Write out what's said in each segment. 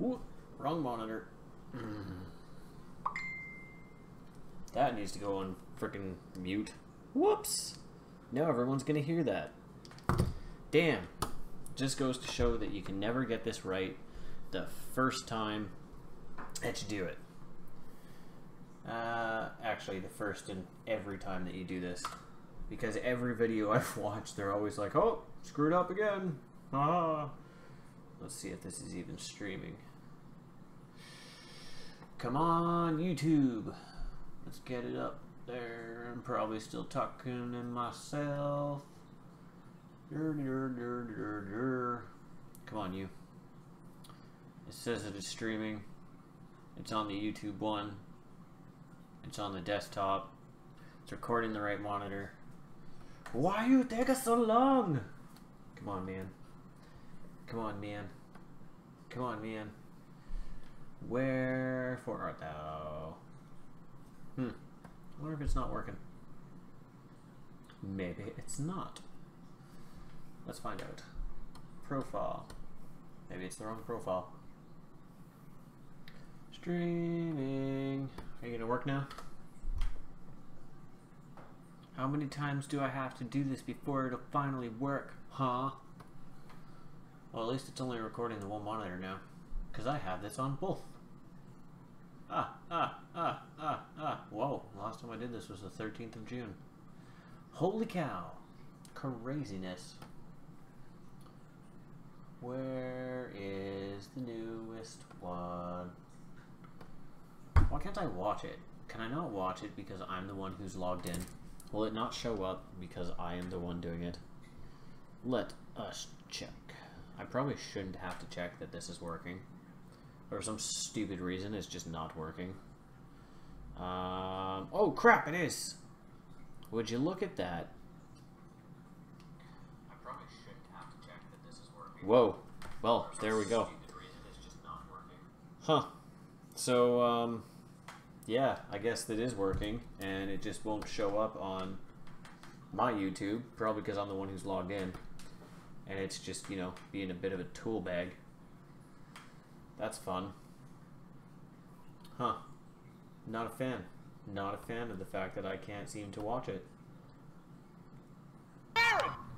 Ooh, wrong monitor. That needs to go on frickin' mute. Whoops! Now everyone's gonna hear that. Damn. Just goes to show that you can never get this right the first time that you do it. Actually, the first and every time that you do this. Because every video I've watched, they're always like, oh, screwed up again. Ah. Let's see if this is even streaming. Come on, YouTube. Let's get it up there. I'm probably still talking to myself. Come on, you. It says it is streaming. It's on the YouTube one. It's on the desktop. It's recording the right monitor. Why you take us so long? Come on, man. Come on, man. Come on, man. Wherefore art thou? I wonder if it's not working. Maybe it's not. Let's find out. Profile. Maybe it's the wrong profile. Streaming. Are you gonna work now? How many times do I have to do this before it'll finally work? Huh? Well, at least it's only recording the one monitor now. Because I have this on both. Whoa, last time I did this was the 13th of June. Holy cow. Craziness. Where is the newest one? Why can't I watch it? Can I not watch it because I'm the one who's logged in? Will it not show up because I am the one doing it? Let us check. I probably shouldn't have to check that this is working. For some stupid reason, it's just not working. Oh crap, it is! Would you look at that? I probably shouldn't have to check that this is working. Whoa. Well, there we go. Huh. So, yeah, I guess that is working, and it just won't show up on my YouTube, probably because I'm the one who's logged in. And it's just, you know, being a bit of a tool bag. That's fun. Huh. Not a fan. Not a fan of the fact that I can't seem to watch it.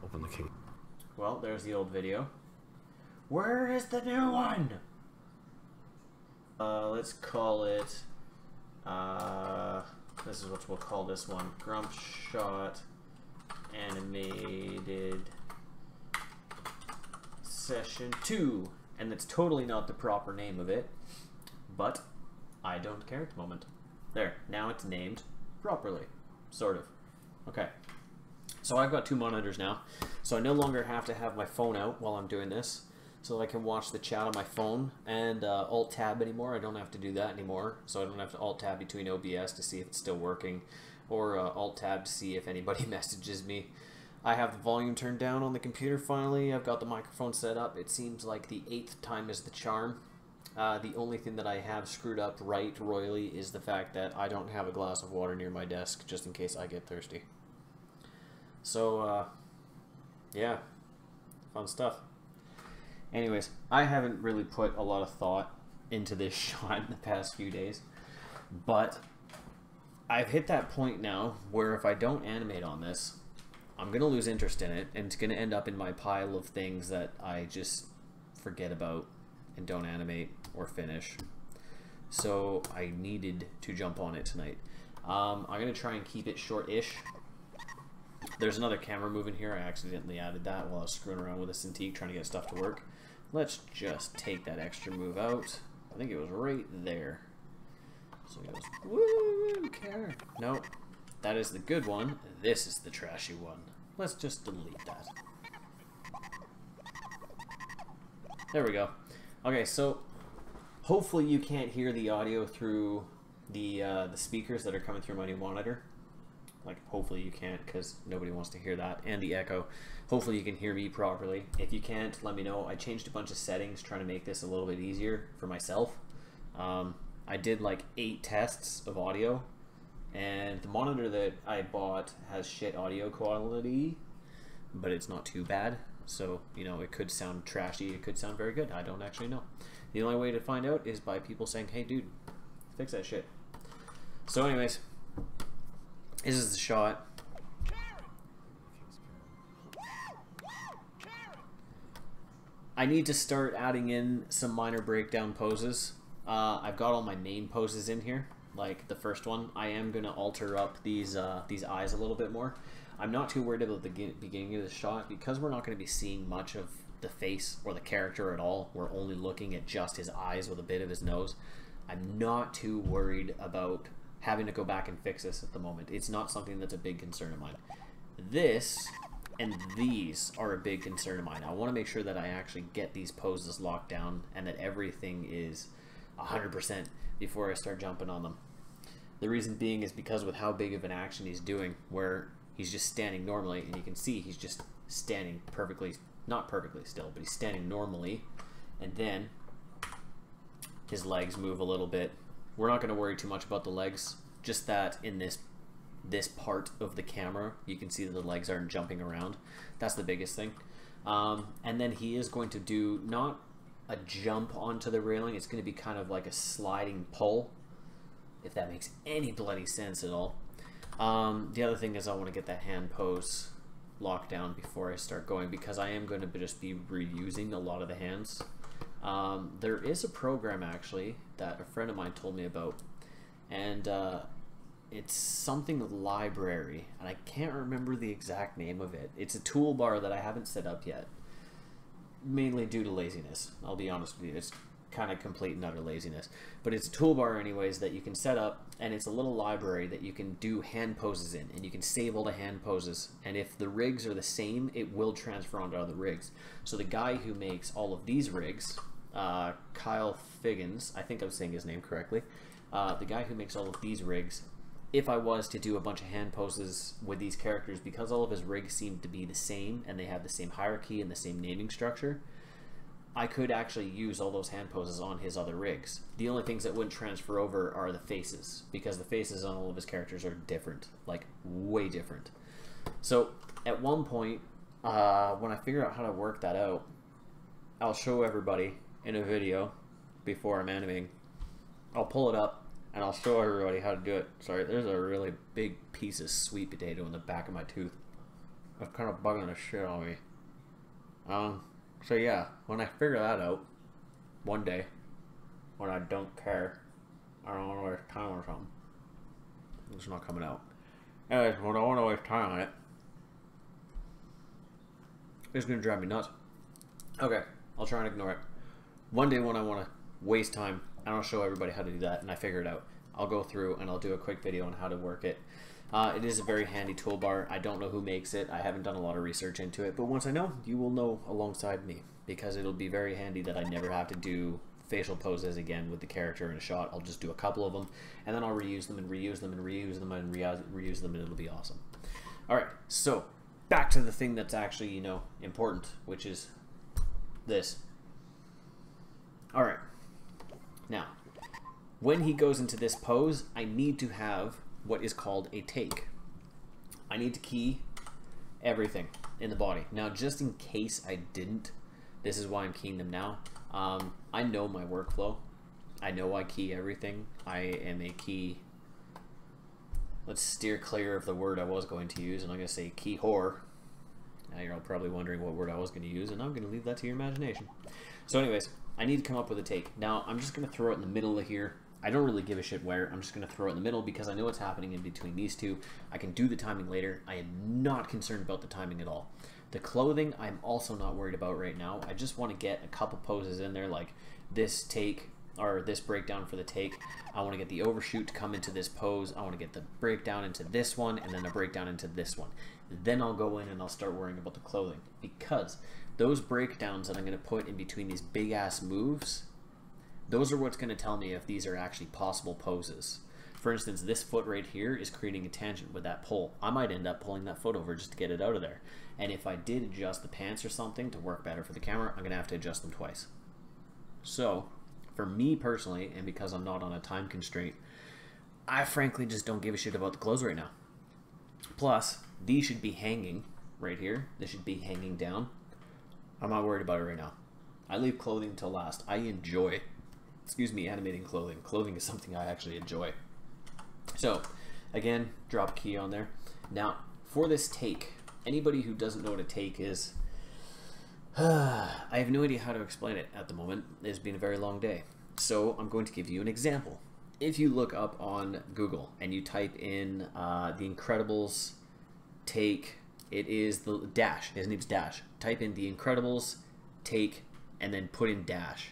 Open the key. Well, there's the old video. Where is the new one? Let's call it... this is what we'll call this one. Grumps Shot Animated Session 2. And that's totally not the proper name of it, but I don't care at the moment. There, now it's named properly, sort of. Okay, so I've got two monitors now, so I no longer have to have my phone out while I'm doing this, so I can watch the chat on my phone and Alt-Tab anymore. I don't have to do that anymore, so I don't have to Alt-Tab between OBS to see if it's still working, or Alt-Tab to see if anybody messages me. I have the volume turned down on the computer finally. I've got the microphone set up. It seems like the 8th time is the charm. The only thing that I have screwed up right royally is the fact that I don't have a glass of water near my desk just in case I get thirsty. So, yeah, fun stuff. Anyways, I haven't really put a lot of thought into this shot in the past few days, but I've hit that point now where if I don't animate on this, I'm going to lose interest in it, and it's going to end up in my pile of things that I just forget about and don't animate or finish. So I needed to jump on it tonight. I'm going to try and keep it short-ish. There's another camera moving here. I accidentally added that while I was screwing around with a Cintiq trying to get stuff to work. Let's just take that extra move out. I think it was right there. So it goes, woo, care. Nope. That is the good one. This is the trashy one. Let's just delete that. There we go. Okay, so hopefully you can't hear the audio through the speakers that are coming through my new monitor. Like, hopefully you can't, because nobody wants to hear that. And the echo. Hopefully you can hear me properly. If you can't, let me know. I changed a bunch of settings trying to make this a little bit easier for myself. I did like 8 tests of audio. And the monitor that I bought has shit audio quality, but it's not too bad. So, you know, it could sound trashy, it could sound very good. I don't actually know. The only way to find out is by people saying, hey dude, fix that shit. So anyways, this is the shot. I need to start adding in some minor breakdown poses. I've got all my main poses in here, like the first one. I am going to alter up these eyes a little bit more. I'm not too worried about the beginning of the shot because we're not going to be seeing much of the face or the character at all. We're only looking at just his eyes with a bit of his nose. I'm not too worried about having to go back and fix this at the moment. It's not something that's a big concern of mine. This and these are a big concern of mine. I want to make sure that I actually get these poses locked down and that everything is 100% before I start jumping on them. The reason being is because with how big of an action he's doing, where he's just standing normally, and you can see he's just standing perfectly, not perfectly still, but he's standing normally, and then his legs move a little bit. We're not going to worry too much about the legs, just that in this part of the camera you can see that the legs aren't jumping around. That's the biggest thing. And then he is going to do not a jump onto the railing, it's going to be kind of like a sliding pull, if that makes any bloody sense at all. The other thing is I want to get that hand pose locked down before I start going, because I am going to just be reusing a lot of the hands. There is a program actually that a friend of mine told me about, and it's something library, and I can't remember the exact name of it. It's a toolbar that I haven't set up yet, mainly due to laziness. I'll be honest with you, it's kind of complete and utter laziness. But it's a toolbar anyways that you can set up, and it's a little library that you can do hand poses in, and you can save all the hand poses, and if the rigs are the same, it will transfer onto other rigs. So the guy who makes all of these rigs, Kyle Figgins, I think I'm saying his name correctly, the guy who makes all of these rigs, if I was to do a bunch of hand poses with these characters, because all of his rigs seem to be the same and they have the same hierarchy and the same naming structure, I could actually use all those hand poses on his other rigs. The only things that wouldn't transfer over are the faces, because the faces on all of his characters are different, like way different. So at one point, when I figure out how to work that out, I'll show everybody in a video before I'm animating. I'll pull it up and I'll show everybody how to do it. Sorry, there's a really big piece of sweet potato in the back of my tooth. That's kind of bugging the shit on me. So yeah, when I figure that out, one day, when I don't care, I don't want to waste time or something. It's not coming out. Anyways, when I want to waste time on it, it's going to drive me nuts. Okay, I'll try and ignore it. One day when I want to waste time, and I'll show everybody how to do that, and I figure it out, I'll go through and I'll do a quick video on how to work it. It is a very handy toolbar. I don't know who makes it. I haven't done a lot of research into it, but once I know, you will know alongside me, because it'll be very handy that I never have to do facial poses again with the character in a shot. I'll just do a couple of them, and then I'll reuse them and reuse them and reuse them and reuse them, and it'll be awesome. Alright, so back to the thing that's actually, you know, important, which is this. Alright, now, when he goes into this pose, I need to have what is called a take. I need to key everything in the body. Now, just in case I didn't, this is why I'm keying them now. I know my workflow. I know I key everything. I am a key... Let's steer clear of the word I was going to use, and I'm going to say key whore. Now you're all probably wondering what word I was going to use, and I'm going to leave that to your imagination. So anyways, I need to come up with a take. Now, I'm just going to throw it in the middle of here. I don't really give a shit where. I'm just going to throw it in the middle because I know what's happening in between these two. I can do the timing later. I am not concerned about the timing at all. The clothing, I'm also not worried about right now. I just want to get a couple poses in there, like this take, or this breakdown for the take. I want to get the overshoot to come into this pose. I want to get the breakdown into this one, and then a breakdown into this one. Then I'll go in and I'll start worrying about the clothing, because those breakdowns that I'm going to put in between these big ass moves, those are what's going to tell me if these are actually possible poses. For instance, this foot right here is creating a tangent with that pull. I might end up pulling that foot over just to get it out of there. And if I did adjust the pants or something to work better for the camera, I'm going to have to adjust them twice. So, for me personally, and because I'm not on a time constraint, I frankly just don't give a shit about the clothes right now. Plus, these should be hanging right here. They should be hanging down. I'm not worried about it right now. I leave clothing till last. I enjoy, excuse me, animating clothing. Clothing is something I actually enjoy. So, again, drop a key on there. Now, for this take, anybody who doesn't know what a take is, I have no idea how to explain it at the moment. It's been a very long day. So, I'm going to give you an example. If you look up on Google and you type in The Incredibles take, it is the Dash. His name's Dash. Type in The Incredibles take and then put in Dash.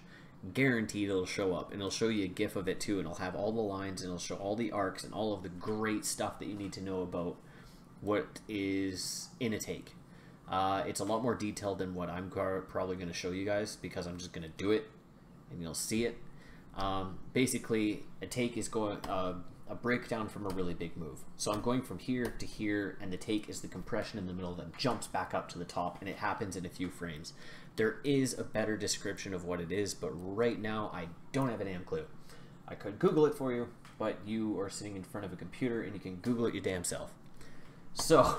Guaranteed it'll show up, and it'll show you a GIF of it too, and it'll have all the lines, and it'll show all the arcs and all of the great stuff that you need to know about what is in a take. It's a lot more detailed than what I'm probably going to show you guys, because I'm just going to do it and you'll see it. Basically, a take is going a breakdown from a really big move. So I'm going from here to here, and the take is the compression in the middle that jumps back up to the top, and it happens in a few frames. There is a better description of what it is, but right now I don't have a damn clue. I could Google it for you, but you are sitting in front of a computer and you can Google it your damn self. So,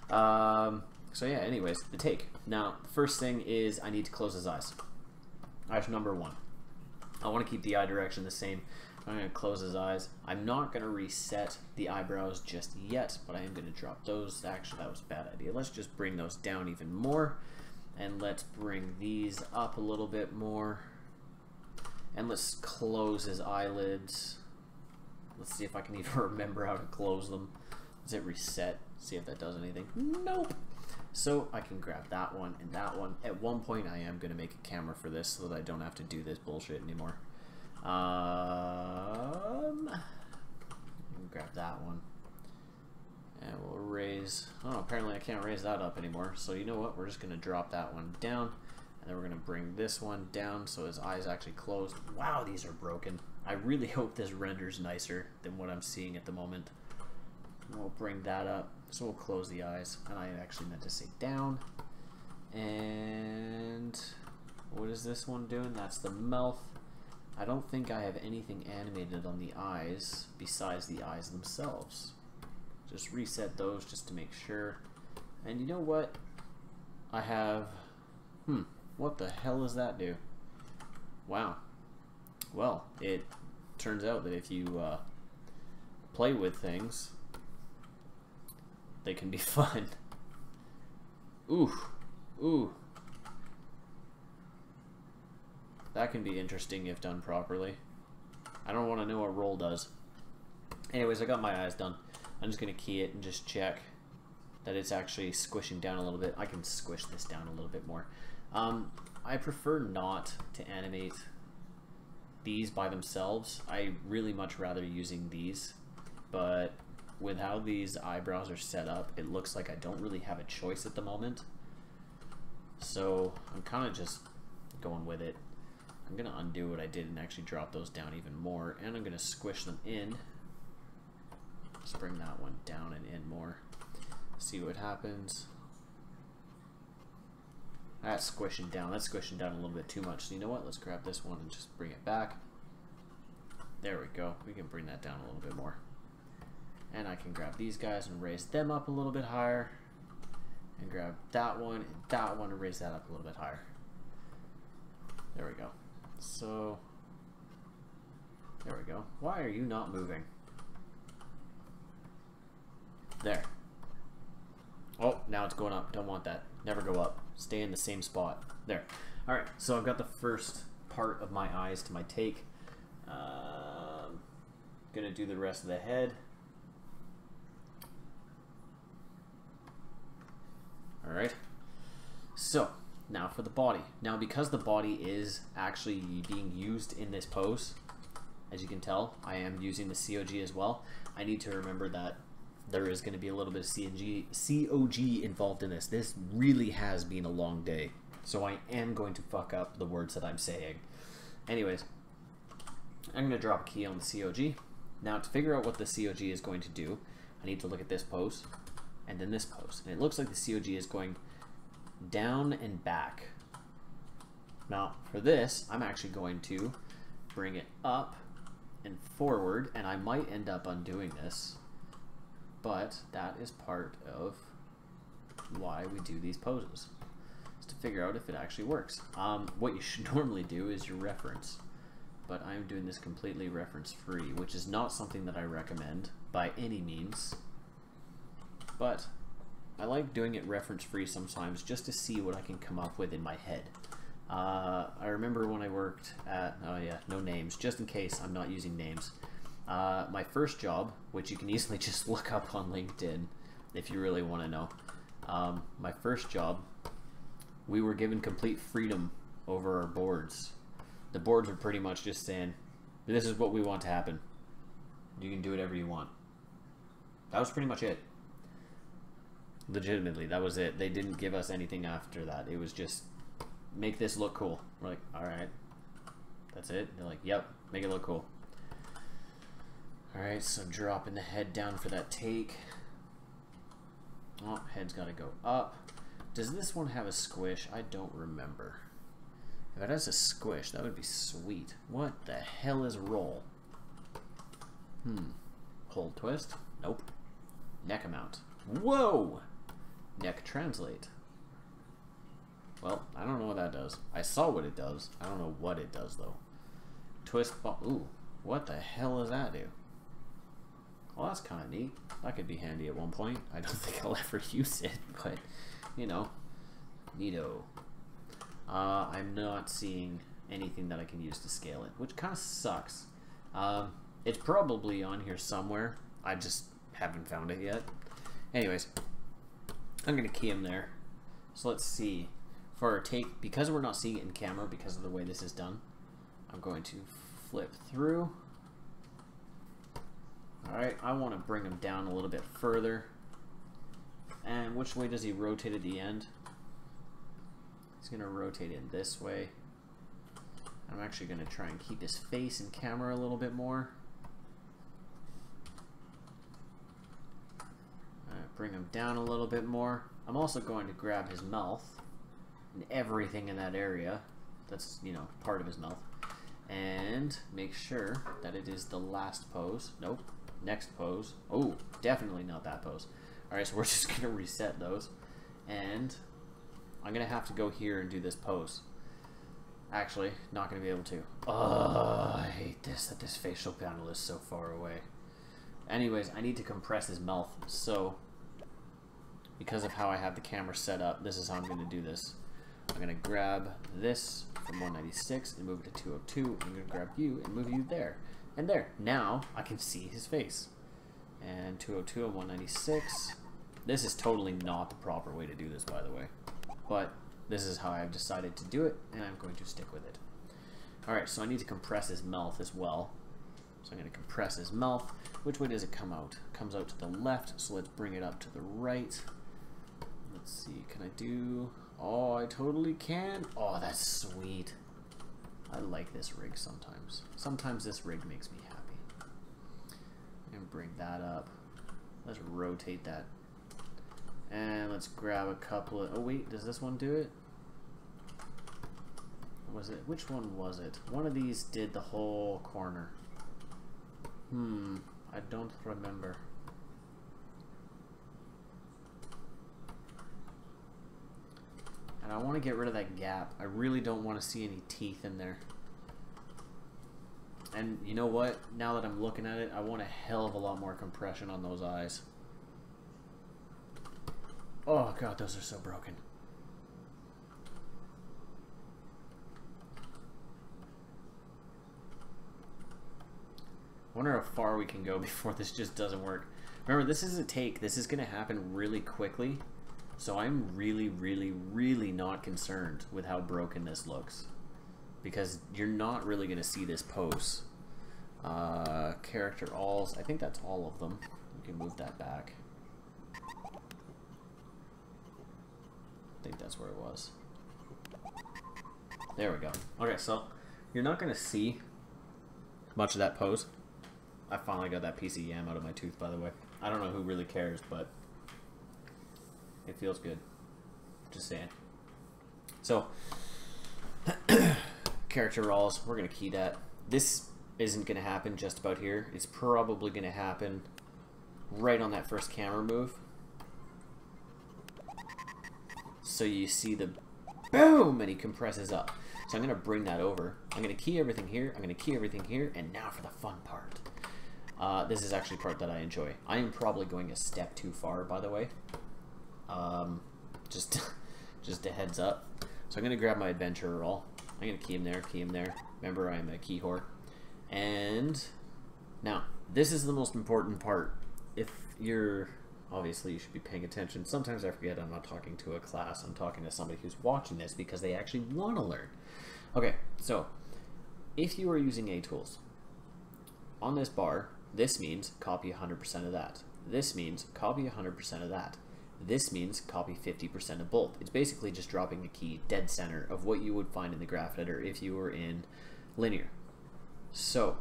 so yeah, anyways, the take. Now, the first thing is I need to close his eyes. That's number one. I want to keep the eye direction the same. I'm going to close his eyes. I'm not going to reset the eyebrows just yet, but I am going to drop those. Actually, that was a bad idea. Let's just bring those down even more. And let's bring these up a little bit more. And let's close his eyelids. Let's see if I can even remember how to close them. Let's hit reset. See if that does anything. Nope. So I can grab that one and that one. At one point I am going to make a camera for this so that I don't have to do this bullshit anymore. Grab that one. And we'll raise... Oh, apparently I can't raise that up anymore. So you know what? We're just going to drop that one down. And then we're going to bring this one down so his eyes actually closed. Wow, these are broken. I really hope this renders nicer than what I'm seeing at the moment. We'll bring that up. So we'll close the eyes. And I actually meant to say down. And what is this one doing? That's the mouth. I don't think I have anything animated on the eyes besides the eyes themselves. Just reset those just to make sure. And you know what? I have... what the hell does that do? Wow. Well, it turns out that if you play with things, they can be fun. Ooh. Ooh. That can be interesting if done properly. I don't want to know what roll does. Anyways, I got my eyes done. I'm just going to key it and just check that it's actually squishing down a little bit. I can squish this down a little bit more. I prefer not to animate these by themselves. I really much rather using these, but with how these eyebrows are set up, it looks like I don't really have a choice at the moment. So I'm kind of just going with it. I'm going to undo what I did and actually drop those down even more, and I'm going to squish them in. Just bring that one down and in more. See what happens. That's squishing down. That's squishing down a little bit too much. So you know what? Let's grab this one and just bring it back. There we go. We can bring that down a little bit more. And I can grab these guys and raise them up a little bit higher. And grab that one and raise that up a little bit higher. There we go. So, there we go. Why are you not moving? There. Oh, now it's going up. Don't want that. Never go up. Stay in the same spot. There. Alright, so I've got the first part of my eyes to my take. Gonna do the rest of the head. Alright. So, now for the body. Now, because the body is actually being used in this pose, as you can tell, I am using the COG as well. I need to remember that there is going to be a little bit of COG involved in this. This really has been a long day, so I am going to fuck up the words that I'm saying. Anyways, I'm going to drop a key on the COG. Now, to figure out what the COG is going to do, I need to look at this pose and then this pose. And it looks like the COG is going down and back. Now, for this, I'm actually going to bring it up and forward, and I might end up undoing this. But that is part of why we do these poses. figure out if it actually works. What you should normally do is your reference, but I'm doing this completely reference free, which is not something that I recommend by any means, but I like doing it reference free sometimes just to see what I can come up with in my head. I remember when I worked at, oh yeah, no names, just in case I'm not using names. My first job, which you can easily just look up on LinkedIn if you really want to know. My first job, we were given complete freedom over our boards. The boards were pretty much just saying, this is what we want to happen. You can do whatever you want. That was pretty much it. Legitimately, that was it. They didn't give us anything after that. It was just, make this look cool. We're like, alright. That's it? They're like, yep, make it look cool. Alright, so dropping the head down for that take. Oh, head's got to go up. Does this one have a squish? I don't remember. If it has a squish, that would be sweet. What the hell is roll? Hold twist? Nope. Neck mount. Whoa! Neck translate. Well, I don't know what that does. I saw what it does. I don't know what it does, though. Twist ball. Ooh, what the hell does that do? Well, that's kind of neat. That could be handy at one point. I don't think I'll ever use it, but, you know, neato. I'm not seeing anything that I can use to scale it, which kind of sucks. It's probably on here somewhere. I just haven't found it yet. Anyways, I'm going to key him there. So let's see. For our take, because we're not seeing it in camera because of the way this is done, I'm going to flip through. Alright, I want to bring him down a little bit further. And which way does he rotate at the end? He's going to rotate in this way. I'm actually going to try and keep his face in camera a little bit more. Bring him down a little bit more. I'm also going to grab his mouth and everything in that area that's, you know, part of his mouth, and make sure that it is the last pose. Nope. Next pose. Oh, definitely not that pose. Alright, so we're just going to reset those, and I'm going to have to go here and do this pose. Actually, not going to be able to. Oh, I hate this, that this facial panel is so far away. Anyways, I need to compress his mouth, so because of how I have the camera set up, this is how I'm going to do this. I'm going to grab this from 196 and move it to 202. I'm going to grab you and move you there. And there. Now I can see his face. And 202 and 196. This is totally not the proper way to do this, by the way. But this is how I've decided to do it, and I'm going to stick with it. Alright, so I need to compress his mouth as well. So I'm going to compress his mouth. Which way does it come out? It comes out to the left, so let's bring it up to the right. Let's see, can I do... Oh, I totally can. Oh, that's sweet. I like this rig sometimes. Sometimes this rig makes me happy. I'm going to bring that up. Let's rotate that. And let's grab a couple of... Oh, wait, does this one do it? Was it? Which one was it? One of these did the whole corner. I don't remember. And I want to get rid of that gap. I really don't want to see any teeth in there. And you know what? Now that I'm looking at it, I want a hell of a lot more compression on those eyes. Oh god, those are so broken. I wonder how far we can go before this just doesn't work. Remember, this is a take. This is going to happen really quickly. So I'm really, really, really not concerned with how broken this looks. Because you're not really going to see this pose. Character alls. I think that's all of them. You can move that back. I think that's where it was. There we go. Okay, so you're not going to see much of that pose. I finally got that piece of yam out of my tooth, by the way. I don't know who really cares, but it feels good. Just saying. So, character rolls, we're going to key that. This isn't going to happen just about here. It's probably going to happen right on that first camera move. So you see the boom, and he compresses up. So I'm going to bring that over. I'm going to key everything here. I'm going to key everything here. And now for the fun part. This is actually the part that I enjoy. I am probably going a step too far, by the way. Just a heads up. So I'm going to grab my adventurer roll. I'm going to key him there, key him there. Remember, I'm a key whore. And now, this is the most important part. If you're... Obviously, you should be paying attention. Sometimes I forget I'm not talking to a class. I'm talking to somebody who's watching this because they actually want to learn. Okay, so if you are using A tools, on this bar, this means copy 100% of that. This means copy 100% of that. This means copy 50% of both. It's basically just dropping a key dead center of what you would find in the graph editor if you were in linear. So,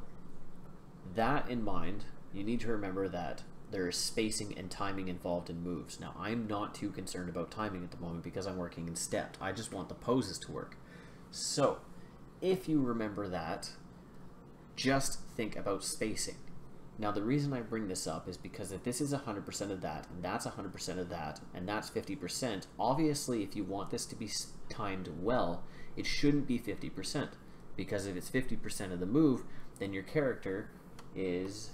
that in mind, you need to remember that there is spacing and timing involved in moves. Now, I'm not too concerned about timing at the moment because I'm working in stepped. I just want the poses to work. So, if you remember that, just think about spacing. Now, the reason I bring this up is because if this is 100% of that, and that's 100% of that, and that's 50%, obviously, if you want this to be timed well, it shouldn't be 50%. Because if it's 50% of the move, then your character is...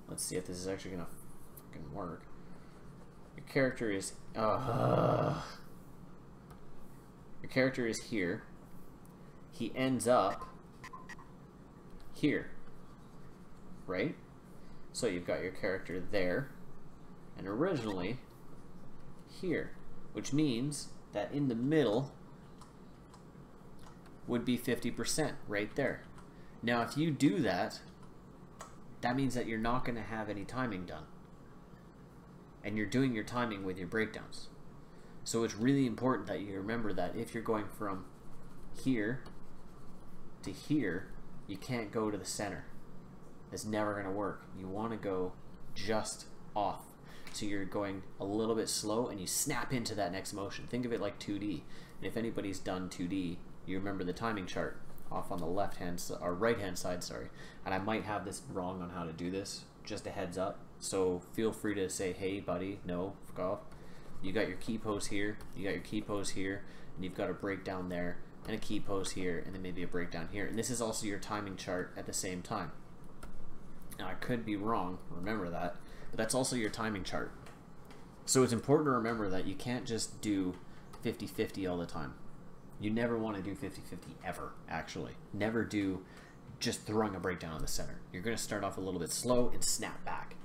Let's see if this is actually going to work. Your character is your character is here. He ends up here, right? So you've got your character there, and originally here, which means that in the middle would be 50% right there. Now, if you do that, that means that you're not going to have any timing done. And you're doing your timing with your breakdowns. So it's really important that you remember that if you're going from here to here, you can't go to the center. It's never going to work. You want to go just off. So you're going a little bit slow and you snap into that next motion. Think of it like 2D. And if anybody's done 2D, you remember the timing chart off on the left hand or right hand side, sorry. And I might have this wrong on how to do this, just a heads up. So feel free to say, hey buddy, no, fuck off. You got your key pose here, you got your key pose here, and you've got a breakdown there, and a key pose here, and then maybe a breakdown here. And this is also your timing chart at the same time. Now I could be wrong, remember that, but that's also your timing chart. So it's important to remember that you can't just do 50-50 all the time. You never want to do 50-50 ever, actually. Never do just throwing a breakdown in the center. You're going to start off a little bit slow and snap back.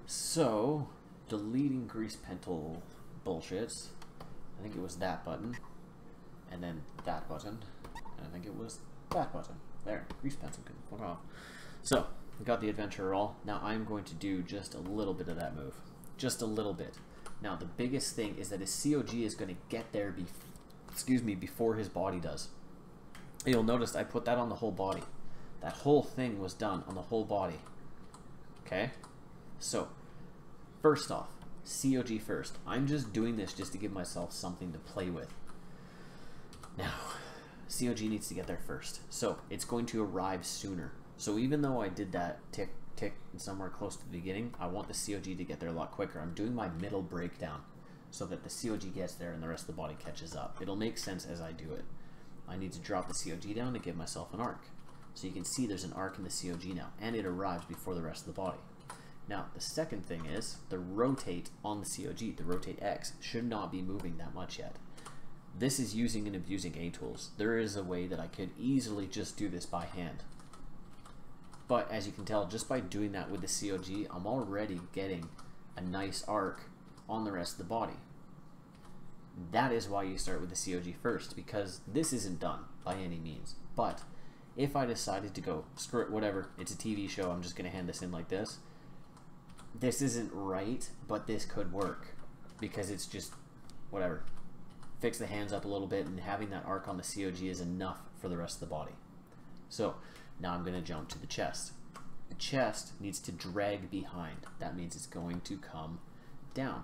So, deleting grease pencil bullshits. I think it was that button, and then that button, and I think it was that button. There, grease pencil can fuck off. So, we got the adventure roll. Now I'm going to do just a little bit of that move. Just a little bit. Now the biggest thing is that his COG is going to get there before his body does. You'll notice I put that on the whole body. That whole thing was done on the whole body. Okay? So, first off, COG first. I'm just doing this just to give myself something to play with. Now, COG needs to get there first. So, it's going to arrive sooner. So even though I did that tick, tick, somewhere close to the beginning, I want the COG to get there a lot quicker. I'm doing my middle breakdown so that the COG gets there and the rest of the body catches up. It'll make sense as I do it. I need to drop the COG down to give myself an arc. So you can see there's an arc in the COG now, and it arrives before the rest of the body. Now, the second thing is the rotate on the COG, the rotate X, should not be moving that much yet. This is using and abusing A tools. There is a way that I could easily just do this by hand. But as you can tell, just by doing that with the COG, I'm already getting a nice arc on the rest of the body. That is why you start with the COG first, because this isn't done by any means. But if I decided to go, screw it, whatever, it's a TV show, I'm just going to hand this in like this. This isn't right, but this could work, because it's just, whatever. Fix the hands up a little bit, and having that arc on the COG is enough for the rest of the body. So, now I'm going to jump to the chest. The chest needs to drag behind. That means it's going to come down.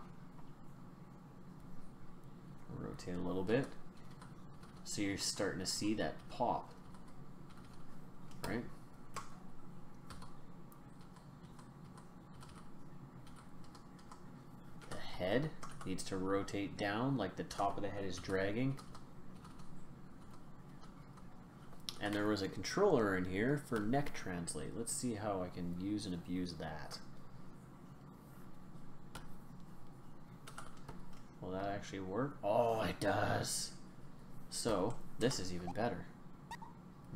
Rotate a little bit. So you're starting to see that pop. Right? The head needs to rotate down like the top of the head is dragging. And there was a controller in here for neck translate. Let's see how I can use and abuse that. Will that actually work? Oh, it does. So, this is even better.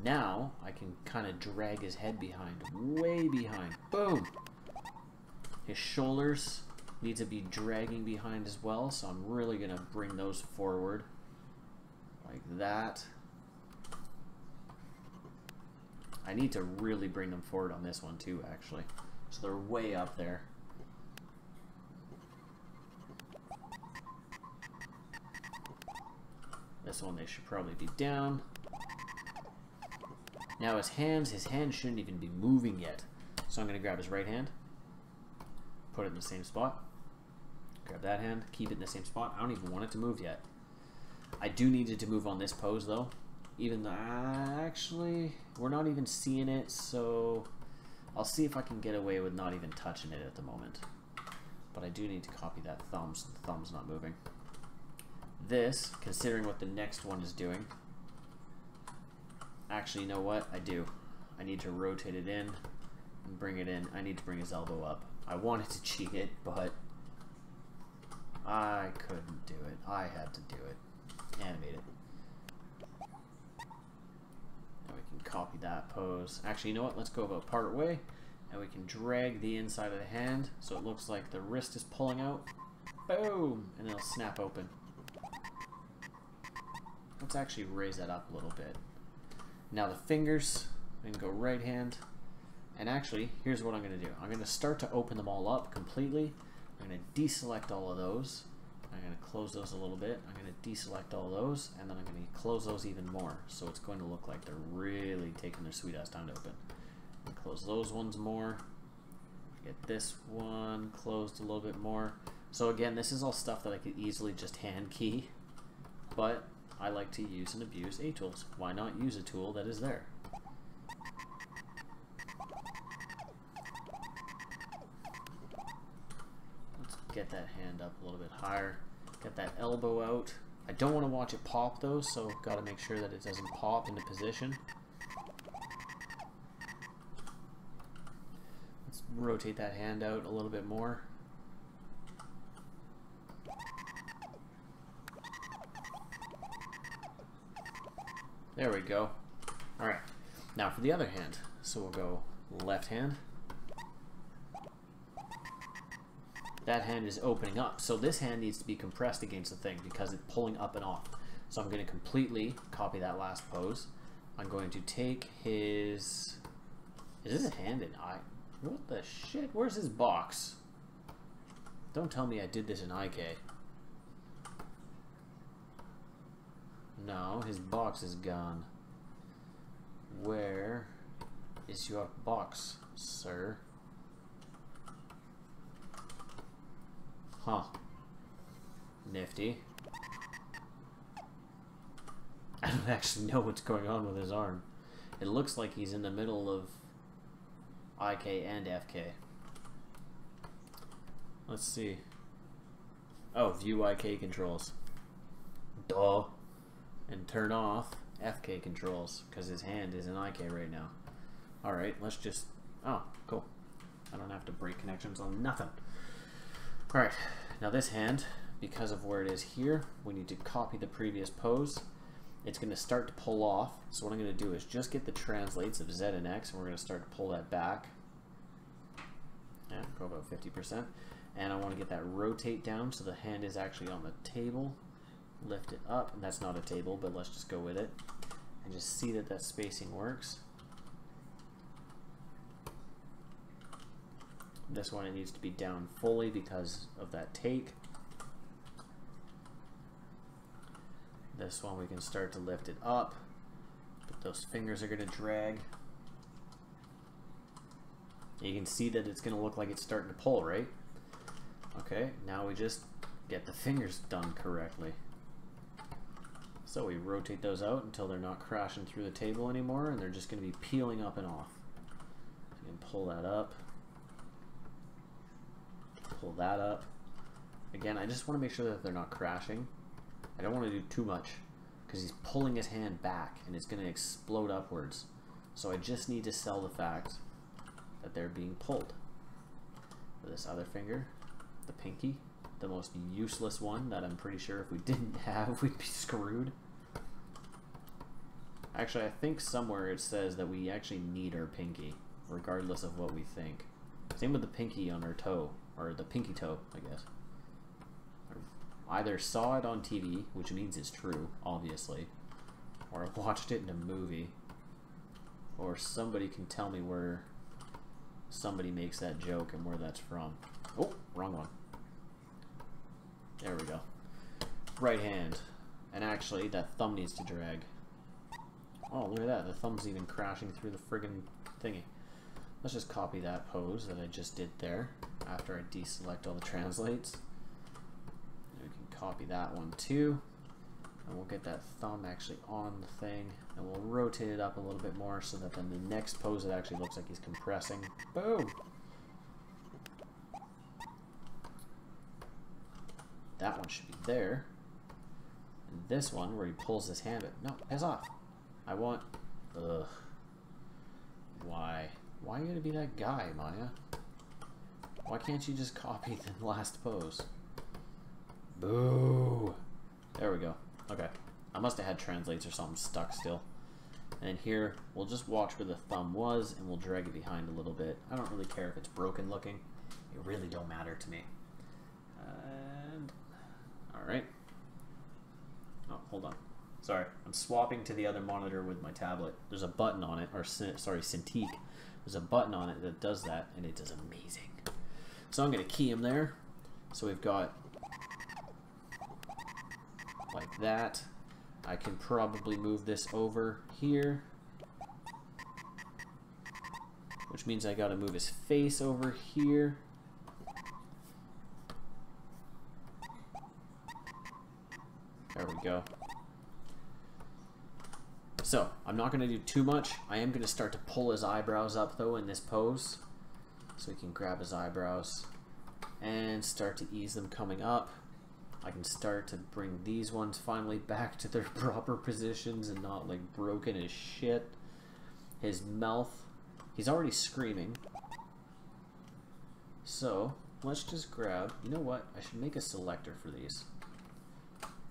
Now, I can kind of drag his head behind, way behind. Boom! His shoulders need to be dragging behind as well, so I'm really going to bring those forward. Like that. I need to really bring them forward on this one too, actually. So they're way up there. This one they should probably be down. Now his hands shouldn't even be moving yet. So I'm going to grab his right hand, put it in the same spot. Grab that hand, keep it in the same spot. I don't even want it to move yet. I do need it to move on this pose though. Even though, actually, we're not even seeing it, so I'll see if I can get away with not even touching it at the moment. But I do need to copy that thumb, so the thumb's not moving. This, considering what the next one is doing, actually, you know what? I do. I need to rotate it in and bring it in. I need to bring his elbow up. I wanted to cheat it, but I couldn't do it. I had to do it. Animate it. Now we can copy that pose. Actually, you know what? Let's go about part way, and we can drag the inside of the hand so it looks like the wrist is pulling out. Boom! And it'll snap open. Let's actually raise that up a little bit. Now the fingers, we can go right hand. And actually, here's what I'm going to do. I'm going to start to open them all up completely. I'm going to deselect all of those. I'm going to close those a little bit. I'm going to deselect all those, and then I'm going to close those even more. So it's going to look like they're really taking their sweet ass time to open. Close those ones more. Get this one closed a little bit more. So again, this is all stuff that I could easily just hand key, but I like to use and abuse A tools. Why not use a tool that is there? Let's get that hand up a little bit higher. Get that elbow out. I don't want to watch it pop though, so got to make sure that it doesn't pop into position. Let's rotate that hand out a little bit more. There we go. Alright, now for the other hand. So we'll go left hand. That hand is opening up. So this hand needs to be compressed against the thing because it's pulling up and off. So I'm going to completely copy that last pose. I'm going to take his... Is this a hand and eye? What the shit? Where's his box? Don't tell me I did this in IK. No, his box is gone. Where is your box, sir? Huh. Nifty. I don't actually know what's going on with his arm. It looks like he's in the middle of IK and FK. Let's see. Oh, view IK controls. Duh. And turn off FK controls because his hand is in IK right now. Alright, let's just... Oh, cool. I don't have to break connections on nothing. Alright, now this hand, because of where it is here, we need to copy the previous pose. It's going to start to pull off. So what I'm going to do is just get the translates of Z and X, and we're going to start to pull that back. And go about 50%. And I want to get that rotate down so the hand is actually on the table. Lift it up, and that's not a table, but let's just go with it and just see that that spacing works. This one, it needs to be down fully because of that take. This one we can start to lift it up, but those fingers are going to drag. You can see that it's going to look like it's starting to pull, right? Okay, now we just get the fingers done correctly. So we rotate those out until they're not crashing through the table anymore, and they're just going to be peeling up and off. So you can pull that up. Pull that up. Again, I just want to make sure that they're not crashing. I don't want to do too much because he's pulling his hand back and it's going to explode upwards. So I just need to sell the fact that they're being pulled. For this other finger, the pinky, the most useless one that I'm pretty sure if we didn't have, we'd be screwed. Actually, I think somewhere it says that we actually need our pinky, regardless of what we think. Same with the pinky on our toe, or the pinky toe, I guess. I either saw it on TV, which means it's true, obviously, or I watched it in a movie, or somebody can tell me where somebody makes that joke and where that's from. Oh, wrong one. There we go. Right hand. And actually, that thumb needs to drag. Oh, look at that. The thumb's even crashing through the friggin' thingy. Let's just copy that pose that I just did there after I deselect all the translates. And we can copy that one too. And we'll get that thumb actually on the thing. And we'll rotate it up a little bit more so that then the next pose it actually looks like he's compressing. Boom! That one should be there. And this one where he pulls his hand, but no, piss off. I want... Ugh. Why? Why you gotta be that guy, Maya? Why can't you just copy the last pose? Boo! There we go. Okay. I must have had translates or something stuck still. And here, we'll just watch where the thumb was, and we'll drag it behind a little bit. I don't really care if it's broken looking. It really don't matter to me. And... Alright. Oh, hold on. Sorry, I'm swapping to the other monitor with my tablet. There's a button on it, or sorry, Cintiq. There's a button on it that does that, and it does amazing. So I'm going to key him there. So we've got like that. I can probably move this over here, which means I got to move his face over here. There we go. So, I'm not going to do too much. I am going to start to pull his eyebrows up, though, in this pose. So we can grab his eyebrows and start to ease them coming up. I can start to bring these ones finally back to their proper positions and not, like, broken as shit. His mouth, he's already screaming. So, let's just grab, you know what? I should make a selector for these.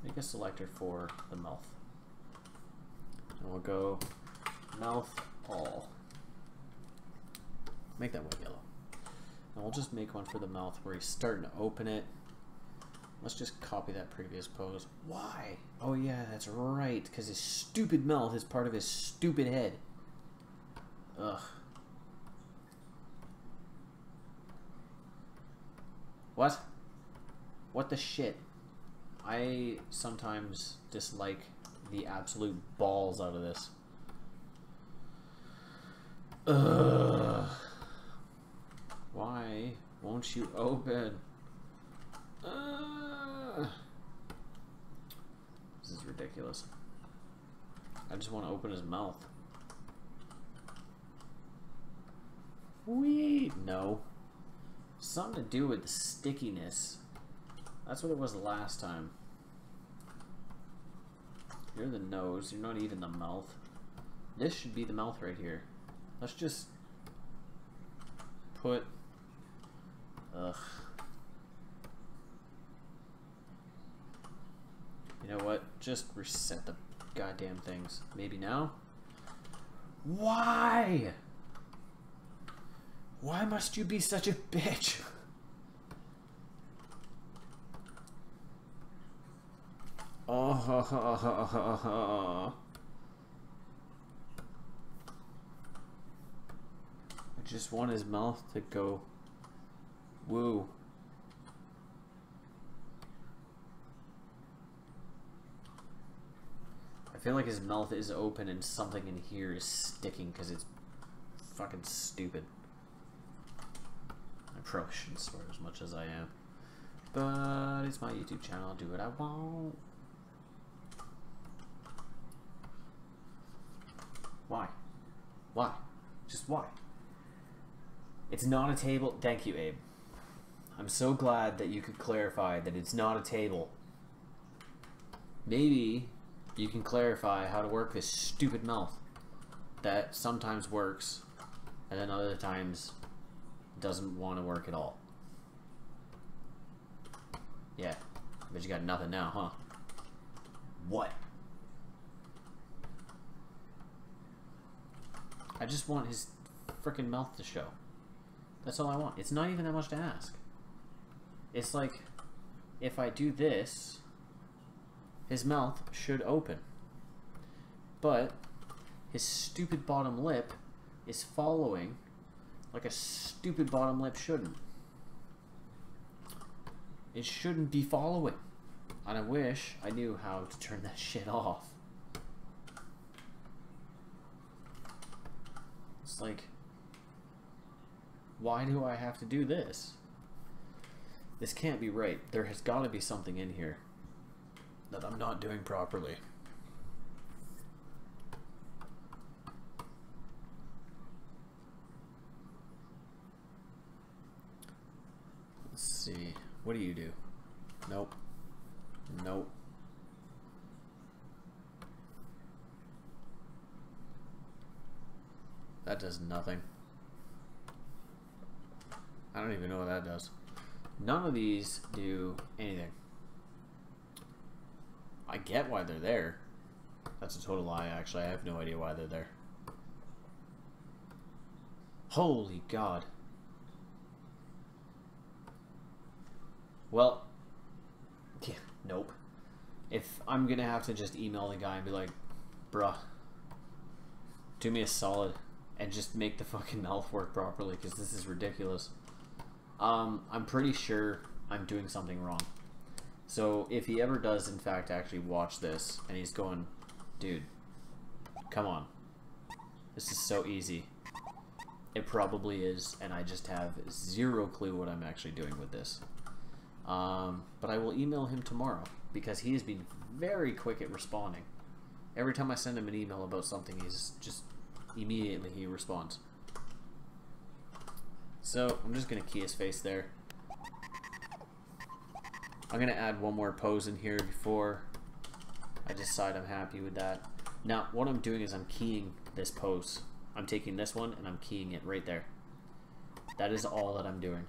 Make a selector for the mouth. And we'll go mouth all. Make that one yellow. And we'll just make one for the mouth where he's starting to open it. Let's just copy that previous pose. Why? Oh yeah, that's right, because his stupid mouth is part of his stupid head. Ugh. What? What the shit? I sometimes dislike the absolute balls out of this. Ugh. Why won't you open? This is ridiculous. I just want to open his mouth. Wee! No. Something to do with the stickiness. That's what it was the last time. You're the nose, you're not even the mouth. This should be the mouth right here. Let's just put... Ugh. You know what? Just reset the goddamn things. Maybe now? Why? Why must you be such a bitch? Oh. I just want his mouth to go woo. I feel like his mouth is open and something in here is sticking because it's fucking stupid. I probably shouldn't swear as much as I am. But it's my YouTube channel, I'll do what I want. Why? Why? Just why? It's not a table. Thank you, Abe. I'm so glad that you could clarify that it's not a table. Maybe you can clarify how to work this stupid mouth that sometimes works and then other times doesn't want to work at all. Yeah, but you got nothing now, huh? What? I just want his frickin' mouth to show. That's all I want. It's not even that much to ask. It's like, if I do this, his mouth should open. But his stupid bottom lip is following like a stupid bottom lip shouldn't. It shouldn't be following. And I wish I knew how to turn that shit off. It's like, why do I have to do this? This can't be right. There has got to be something in here that I'm not doing properly. Let's see. What do you do? Nope. Nope. That does nothing. I don't even know what that does. None of these do anything. I get why they're there. That's a total lie, actually. I have no idea why they're there. Holy God. Well, yeah, nope. If I'm gonna have to just email the guy and be like, bruh, do me a solid and just make the fucking mouth work properly, because this is ridiculous. I'm pretty sure I'm doing something wrong. So if he ever does in fact actually watch this and he's going, dude, come on, this is so easy. It probably is, and I just have zero clue what I'm actually doing with this. But I will email him tomorrow, because he has been very quick at responding. Every time I send him an email about something, he's just immediately he responds. So I'm just gonna key his face there. I'm gonna add one more pose in here before I decide I'm happy with that. Now what I'm doing is I'm keying this pose. I'm taking this one and I'm keying it right there. That is all that I'm doing.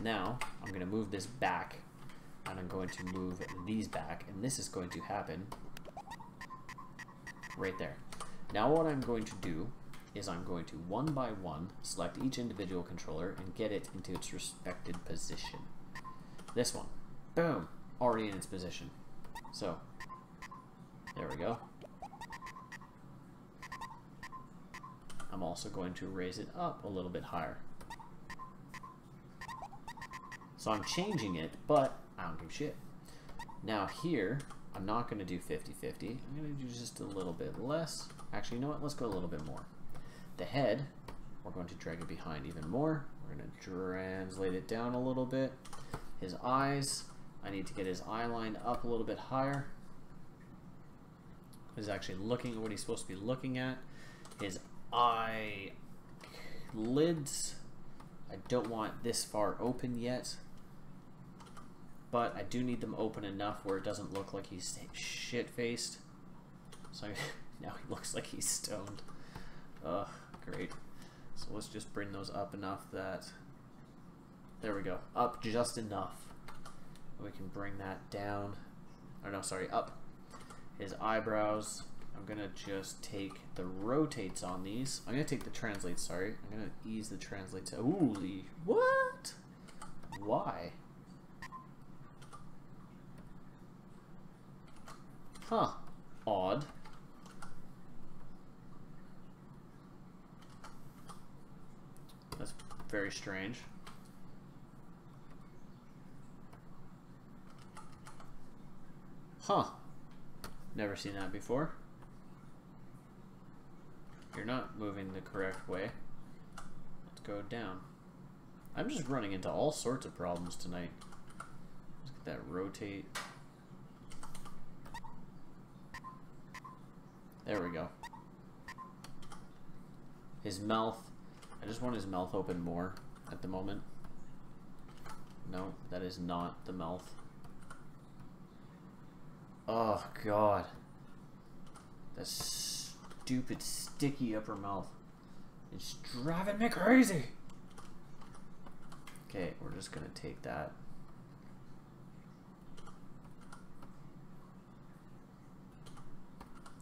Now I'm gonna move this back, and I'm going to move these back, and this is going to happen right there. Now what I'm going to do is I'm going to one by one select each individual controller and get it into its respected position. This one, boom, already in its position. So there we go. I'm also going to raise it up a little bit higher. So I'm changing it, but I don't give a shit. Now here, I'm not going to do 50-50. I'm going to do just a little bit less. Actually, you know what? Let's go a little bit more. The head, we're going to drag it behind even more. We're going to translate it down a little bit. His eyes, I need to get his eye line up a little bit higher. He's actually looking at what he's supposed to be looking at. His eye lids, I don't want this far open yet, but I do need them open enough where it doesn't look like he's shit-faced. So now he looks like he's stoned. Ugh, great. So let's just bring those up enough that, there we go, up just enough. We can bring that down, or no, sorry, up. His eyebrows, I'm gonna just take the rotates on these. I'm gonna take the translates, sorry. I'm gonna ease the translates. Holy, what? Why? Huh, odd. That's very strange. Huh. Never seen that before. You're not moving the correct way. Let's go down. I'm just running into all sorts of problems tonight. Let's get that rotate. There we go. His mouth. I just want his mouth open more at the moment. No, that is not the mouth. Oh, God. That stupid sticky upper mouth. It's driving me crazy. Okay, we're just gonna take that.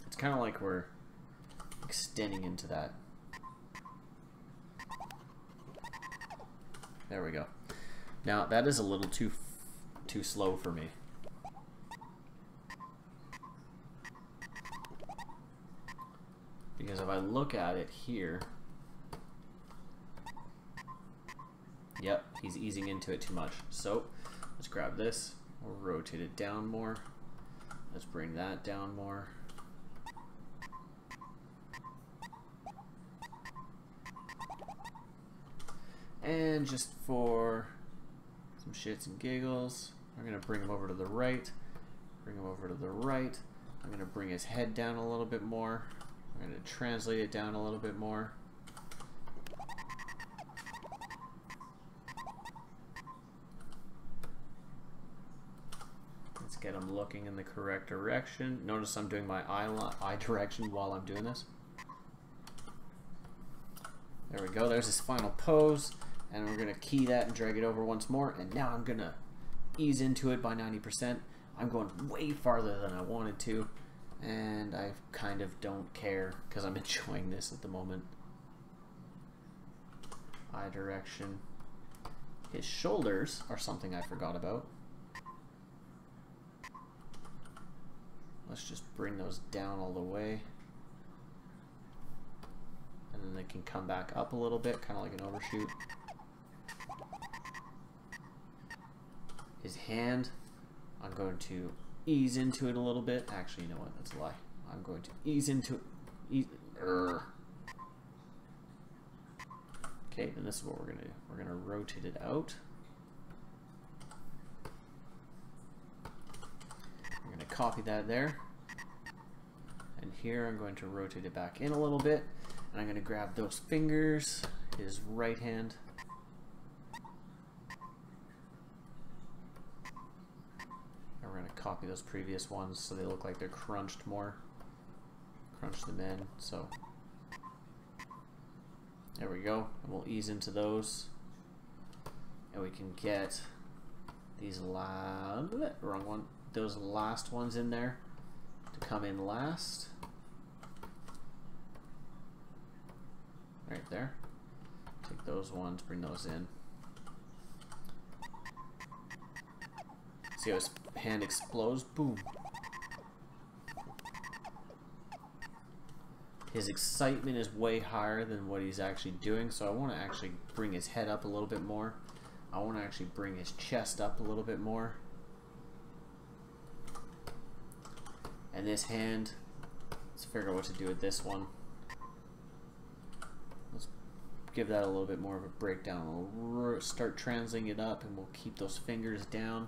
It's kind of like we're extending into that. There we go. Now that is a little too slow for me. Because if I look at it here, yep, he's easing into it too much. So let's grab this, we'll rotate it down more. Let's bring that down more. And just for some shits and giggles, I'm gonna bring him over to the right. Bring him over to the right. I'm gonna bring his head down a little bit more. I'm going to translate it down a little bit more. Let's get him looking in the correct direction. Notice I'm doing my eye direction while I'm doing this. There we go. There's his final pose. And we're going to key that and drag it over once more. And now I'm going to ease into it by 90%. I'm going way farther than I wanted to. And I kind of don't care because I'm enjoying this at the moment. Eye direction. His shoulders are something I forgot about. Let's just bring those down all the way. And then they can come back up a little bit, kind of like an overshoot. His hand, I'm going to ease into it a little bit. Actually, you know what? That's a lie. I'm going to ease into it. Okay, then this is what we're going to do. We're going to rotate it out. I'm going to copy that there. And here I'm going to rotate it back in a little bit. And I'm going to grab those fingers, his right hand. We're going to copy those previous ones so they look like they're crunched more. Crunch them in. So there we go. And we'll ease into those. And we can get these wrong one. Those last ones in there to come in last. Right there. Take those ones, bring those in. See how his hand explodes? Boom. His excitement is way higher than what he's actually doing, so I want to actually bring his head up a little bit more. I want to actually bring his chest up a little bit more. And this hand, let's figure out what to do with this one. Let's give that a little bit more of a breakdown. We'll start translating it up, and we'll keep those fingers down.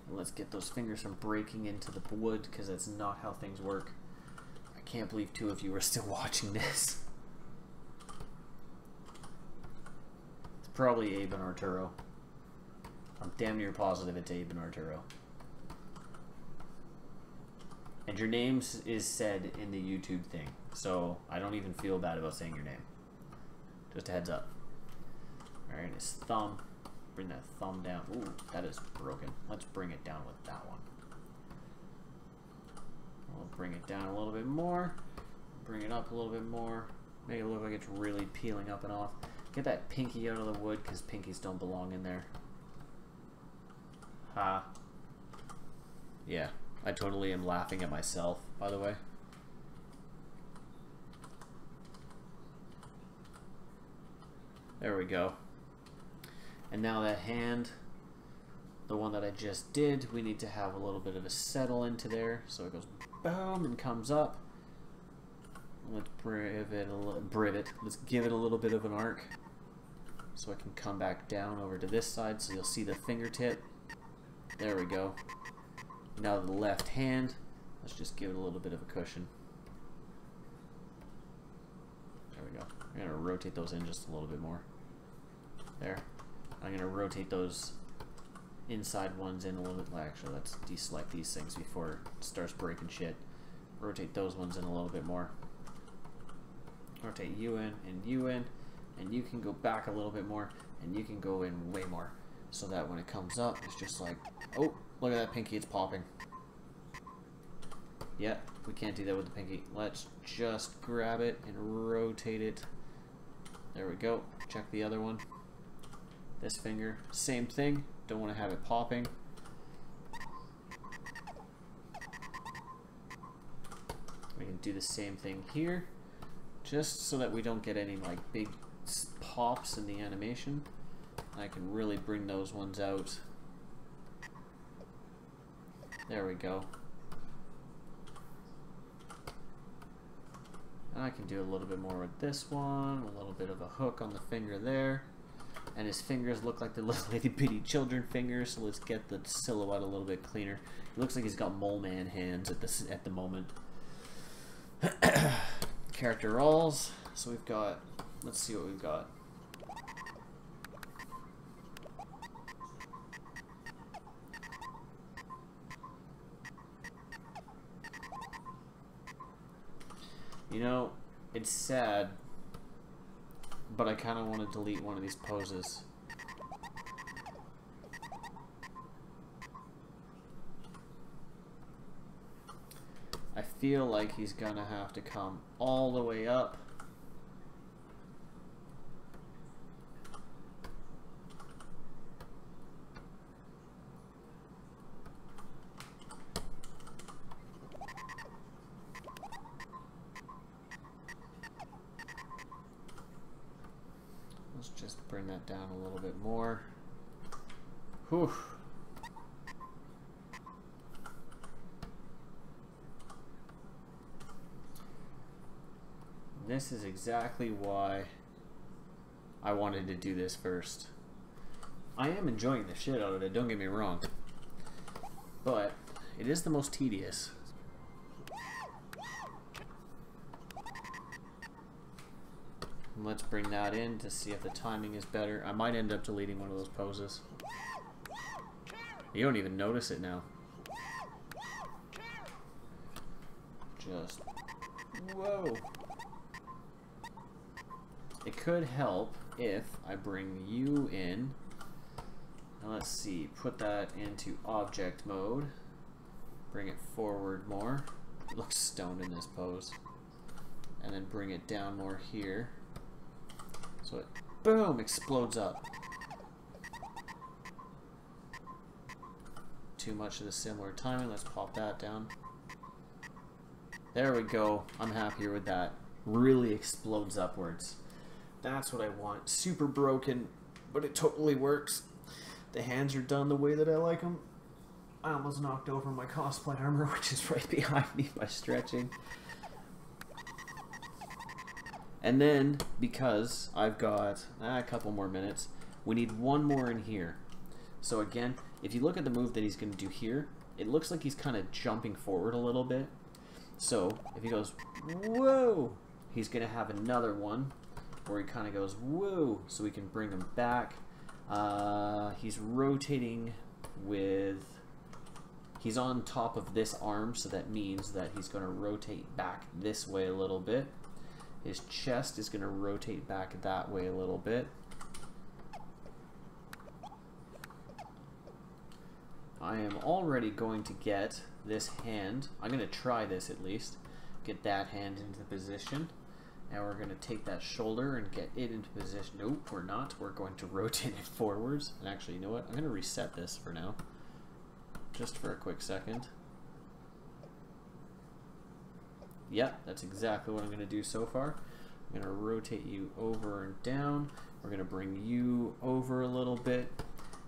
And let's get those fingers from breaking into the wood, because that's not how things work. I can't believe 2 of you are still watching this. It's probably Abe and Arturo. I'm damn near positive it's Abe and Arturo. And your name is said in the YouTube thing, so I don't even feel bad about saying your name. Just a heads up. Alright, his thumb. Bring that thumb down. Ooh, that is broken. Let's bring it down with that one. We'll bring it down a little bit more. Bring it up a little bit more. Make it look like it's really peeling up and off. Get that pinky out of the wood, because pinkies don't belong in there. Ha. Yeah, I totally am laughing at myself, by the way. There we go. And now that hand, the one that I just did, we need to have a little bit of a settle into there. So it goes boom and comes up. Let's let's give it a little bit of an arc. So I can come back down over to this side, so you'll see the fingertip. There we go. Now the left hand, let's just give it a little bit of a cushion. There we go. I'm going to rotate those in just a little bit more. There. I'm going to rotate those inside ones in a little bit. Actually, let's deselect these things before it starts breaking shit. rotate those ones in a little bit more. Rotate you in, and you can go back a little bit more, and you can go in way more. So that when it comes up, it's just like, oh, look at that pinky, it's popping. Yeah, we can't do that with the pinky. Let's just grab it and rotate it. There we go. Check the other one. This finger, same thing. Don't want to have it popping. We can do the same thing here, just so that we don't get any like big pops in the animation. I can really bring those ones out. There we go. And I can do a little bit more with this one, a little bit of a hook on the finger there. And his fingers look like the little itty bitty children fingers, so let's get the silhouette a little bit cleaner. It looks like he's got mole man hands at the moment. Character roles. So we've got, let's see what we've got. You know, it's sad, but I kind of want to delete one of these poses. I feel like he's gonna have to come all the way up. Let's just bring that down a little bit more. Whew. This is exactly why I wanted to do this first. I am enjoying the shit out of it, don't get me wrong. But it is the most tedious. And let's bring that in to see if the timing is better. I might end up deleting one of those poses. You don't even notice it now. Just... whoa. It could help if I bring you in. Now let's see, put that into object mode. Bring it forward more. It looks stoned in this pose. And then bring it down more here. So it, boom, explodes up. Too much of the similar timing. Let's pop that down. There we go. I'm happier with that. Really explodes upwards. That's what I want. Super broken, but it totally works. The hands are done the way that I like them. I almost knocked over my cosplay armor, which is right behind me by stretching. And then, because I've got a couple more minutes, we need one more in here. So again, if you look at the move that he's going to do here, it looks like he's kind of jumping forward a little bit. So if he goes, whoa, he's going to have another one where he kind of goes, whoa, so we can bring him back. He's rotating with, he's on top of this arm, so that means that he's going to rotate back this way a little bit. His chest is going to rotate back that way a little bit. I am already going to get this hand. I'm going to try this at least. Get that hand into position. Now we're going to take that shoulder and get it into position. Nope, we're not. We're going to rotate it forwards. And actually, you know what? I'm going to reset this for now. Just for a quick second. Yep, that's exactly what I'm going to do so far. I'm going to rotate you over and down. We're going to bring you over a little bit.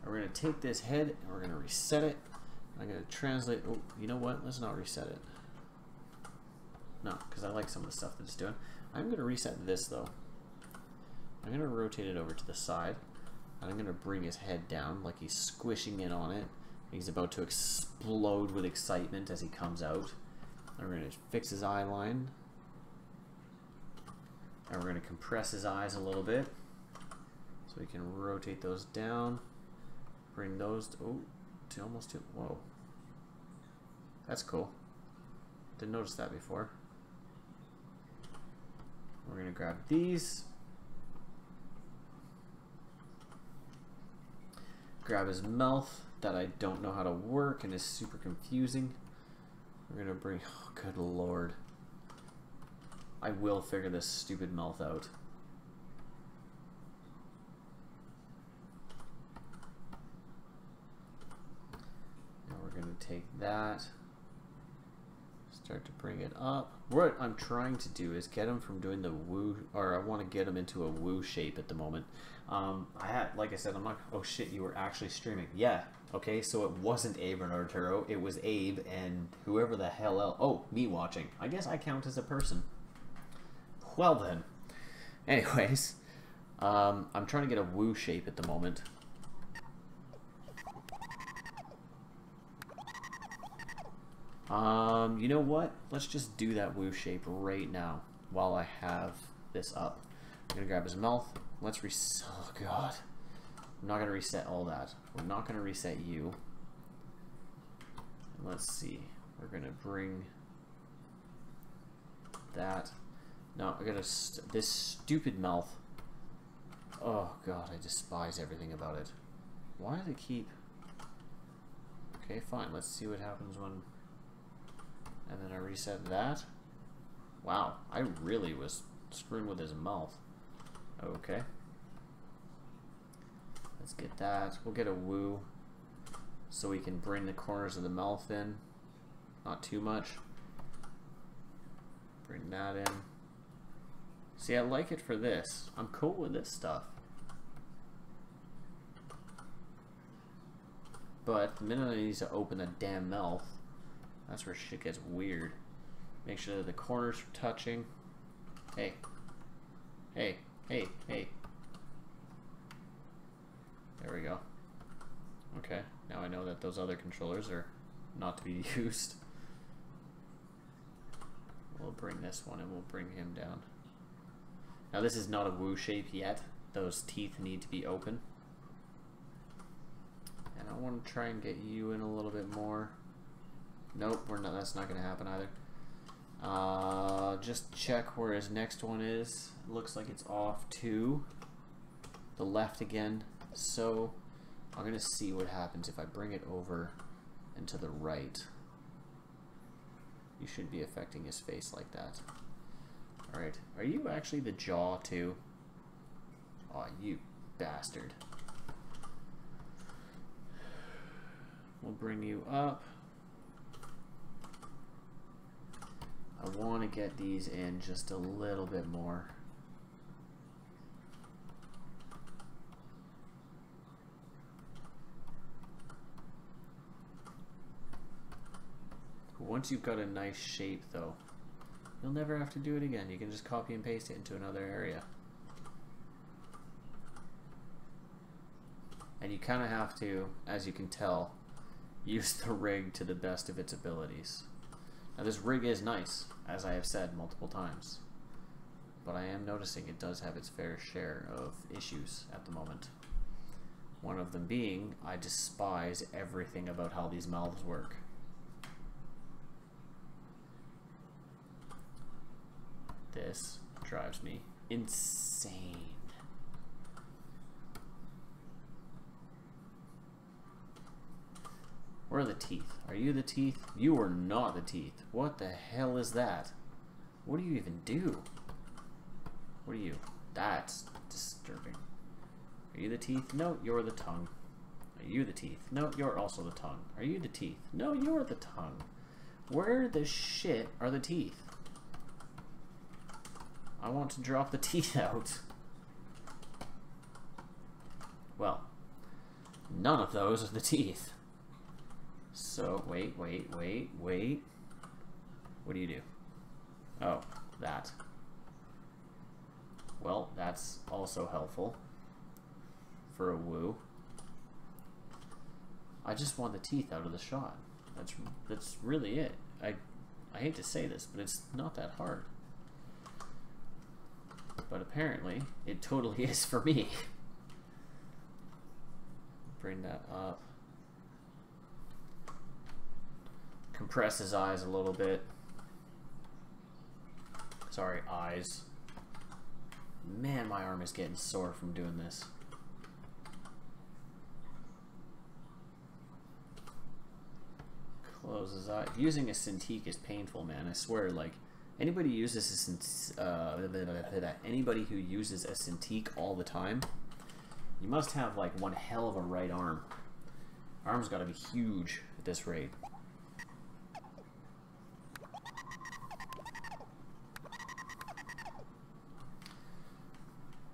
And we're going to take this head and we're going to reset it. I'm going to translate. Oh, you know what? Let's not reset it. No, because I like some of the stuff that it's doing. I'm going to reset this though. I'm going to rotate it over to the side. And I'm going to bring his head down like he's squishing in on it. He's about to explode with excitement as he comes out. And we're going to fix his eye line. And we're going to compress his eyes a little bit. So we can rotate those down. Bring those to, oh, to almost to, whoa. That's cool. Didn't notice that before. We're gonna grab these. Grab his mouth that I don't know how to work and is super confusing. We're gonna bring, oh good lord. I will figure this stupid mouth out. Now we're gonna take that. Start to bring it up. What I'm trying to do is get him from doing the woo, or I want to get him into a woo shape at the moment. Like I said, I'm not, oh shit, you were actually streaming. Yeah, okay, so it wasn't Abe and Arturo, it was Abe and whoever the hell else. Oh, me watching. I guess I count as a person. Well then. Anyways, I'm trying to get a woo shape at the moment. You know what? Let's just do that woo shape right now while I have this up. I'm gonna grab his mouth. Let's reset. Oh god. I'm not gonna reset all that. We're not gonna reset you. Let's see. We're gonna bring that. No, I gotta. This stupid mouth. Oh god, I despise everything about it. Why do they keep. Okay, fine. Let's see what happens when. And then I reset that. Wow, I really was screwing with his mouth. Okay. Let's get that. We'll get a woo so we can bring the corners of the mouth in. Not too much. Bring that in. See, I like it for this. I'm cool with this stuff. But the minute I need to open the damn mouth, that's where shit gets weird. Make sure that the corners are touching. Hey. Hey. Hey. Hey. There we go. Okay. Now I know that those other controllers are not to be used. We'll bring this one and we'll bring him down. Now this is not a woo shape yet. Those teeth need to be open. And I want to try and get you in a little bit more. Nope, we're not. That's not going to happen either. Just check where his next one is. Looks like it's off to the left again. So I'm going to see what happens if I bring it over and to the right. You should be affecting his face like that. Alright, are you actually the jaw too? Aw, you bastard. We'll bring you up. I want to get these in just a little bit more. Once you've got a nice shape though, you'll never have to do it again. You can just copy and paste it into another area. And you kind of have to, as you can tell, use the rig to the best of its abilities. Now this rig is nice, as I have said multiple times, but I am noticing it does have its fair share of issues at the moment. One of them being, I despise everything about how these mouths work. This drives me insane. Where are the teeth? Are you the teeth? You are not the teeth. What the hell is that? What do you even do? What are you? That's disturbing. Are you the teeth? No, you're the tongue. Are you the teeth? No, you're also the tongue. Are you the teeth? No, you're the tongue. Where the shit are the teeth? I want to drop the teeth out. Well, none of those are the teeth. So, wait. What do you do? Oh, that. Well, that's also helpful for a woo. I just want the teeth out of the shot. That's really it. I hate to say this, but it's not that hard. But apparently, it totally is for me. Bring that up. Compress his eyes a little bit. Sorry, eyes. Man, my arm is getting sore from doing this. Close his eye. Using a Cintiq is painful, man. I swear, like, anybody who uses a Cintiq all the time, you must have, like, one hell of a right arm. Arm's gotta be huge at this rate.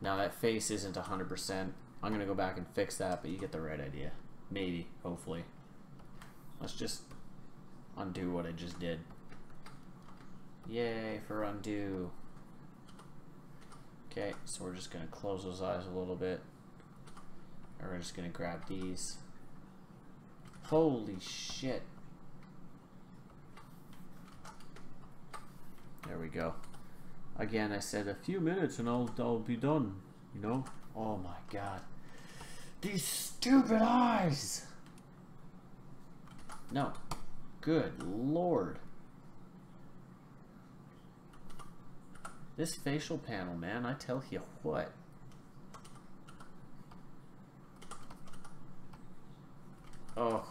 Now that face isn't 100%. I'm gonna go back and fix that, but you get the right idea. Maybe, hopefully. Let's just undo what I just did. Yay for undo. Okay, so we're just gonna close those eyes a little bit. And we're just gonna grab these. Holy shit. There we go. Again, I said a few minutes and I'll be done, you know? Oh my god. These stupid eyes! No. Good lord. This facial panel, man, I tell you what. Oh,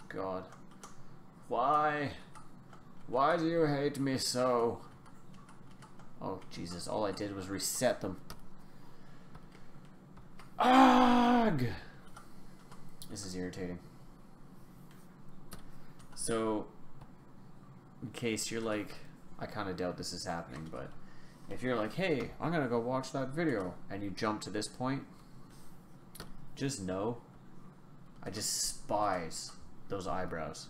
God. Why? Why do you hate me so? Oh, Jesus, all I did was reset them. Ugh! This is irritating. So, in case you're like, I kind of doubt this is happening, but if you're like, hey, I'm gonna go watch that video, and you jump to this point, just know, I despise those eyebrows.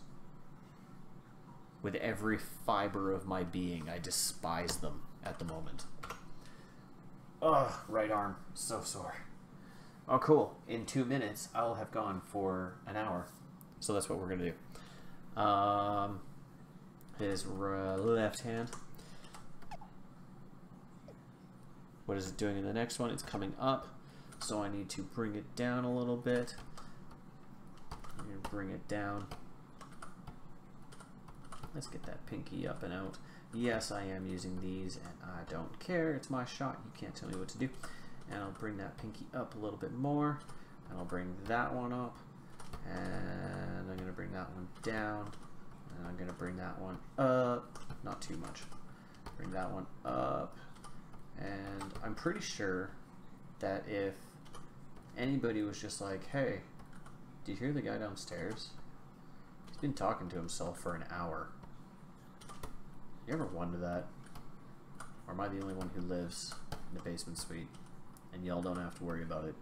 With every fiber of my being, I despise them at the moment. Ugh, right arm, so sore. Oh, cool. In 2 minutes, I'll have gone for an hour. So that's what we're gonna do. His left hand. What is it doing in the next one? It's coming up, so I need to bring it down a little bit. I'm gonna bring it down. Let's get that pinky up and out. Yes, I am using these, and I don't care. It's my shot. You can't tell me what to do. And I'll bring that pinky up a little bit more, and I'll bring that one up, and I'm gonna bring that one down, and I'm gonna bring that one up. Not too much. Bring that one up. And I'm pretty sure that if anybody was just like, hey, do you hear the guy downstairs? He's been talking to himself for an hour. You ever wonder that? Or am I the only one who lives in the basement suite and y'all don't have to worry about it?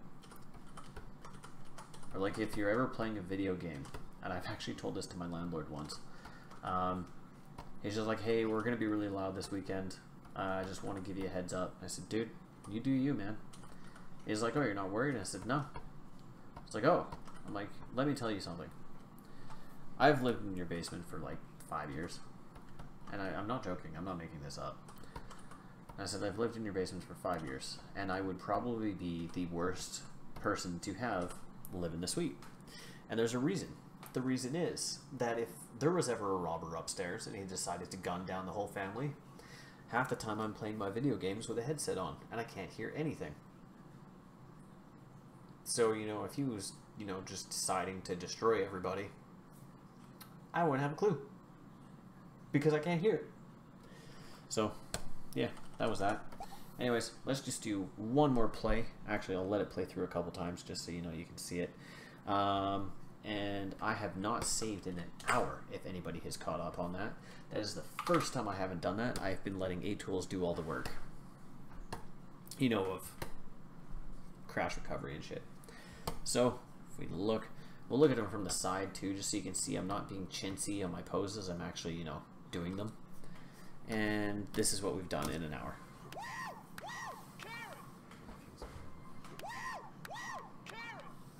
Or like if you're ever playing a video game, and I've actually told this to my landlord once, he's just like, hey, we're going to be really loud this weekend. I just want to give you a heads up. I said, dude, you do you, man. He's like, oh, you're not worried? I said, no. It's like, oh. I'm like, let me tell you something. I've lived in your basement for like 5 years. And I'm not joking. I'm not making this up. I said, I've lived in your basement for 5 years. And I would probably be the worst person to have live in the suite. And there's a reason. The reason is that if there was ever a robber upstairs and he decided to gun down the whole family, half the time I'm playing my video games with a headset on, and I can't hear anything. So, you know, if he was, you know, just deciding to destroy everybody, I wouldn't have a clue. Because I can't hear it. So, yeah, that was that. Anyways, let's just do one more play. Actually, I'll let it play through a couple times just so you know you can see it. And I have not saved in an hour, if anybody has caught up on that. That is the first time I haven't done that. I've been letting A-Tools do all the work. You know, of crash recovery and shit. So, if we look, we'll look at them from the side too, just so you can see I'm not being chintzy on my poses. I'm actually, you know, doing them. And this is what we've done in an hour.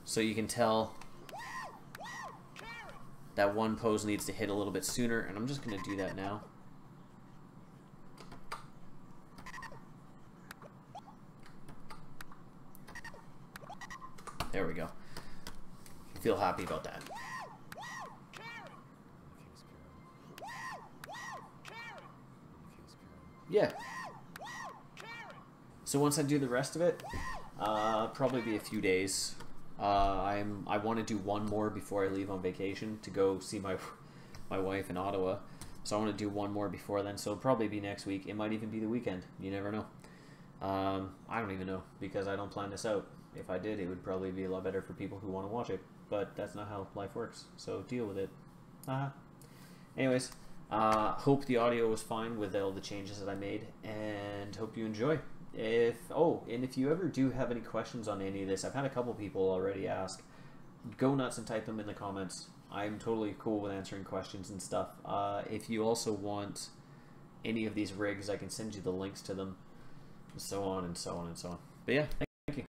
So you can tell that one pose needs to hit a little bit sooner, and I'm just going to do that now. There we go. Feel happy about that. Yeah. So once I do the rest of it, probably be a few days. I want to do one more before I leave on vacation to go see my wife in Ottawa. So I want to do one more before then. So it'll probably be next week. It might even be the weekend. You never know. I don't even know because I don't plan this out. If I did, it would probably be a lot better for people who want to watch it. But that's not how life works. So deal with it. Anyways, hope the audio was fine with all the changes that I made, and hope you enjoy. And if you ever do have any questions on any of this, I've had a couple people already ask. Go nuts and type them in the comments. I'm totally cool with answering questions and stuff. If you also want any of these rigs, I can send you the links to them, and so on and so on and so on. But yeah.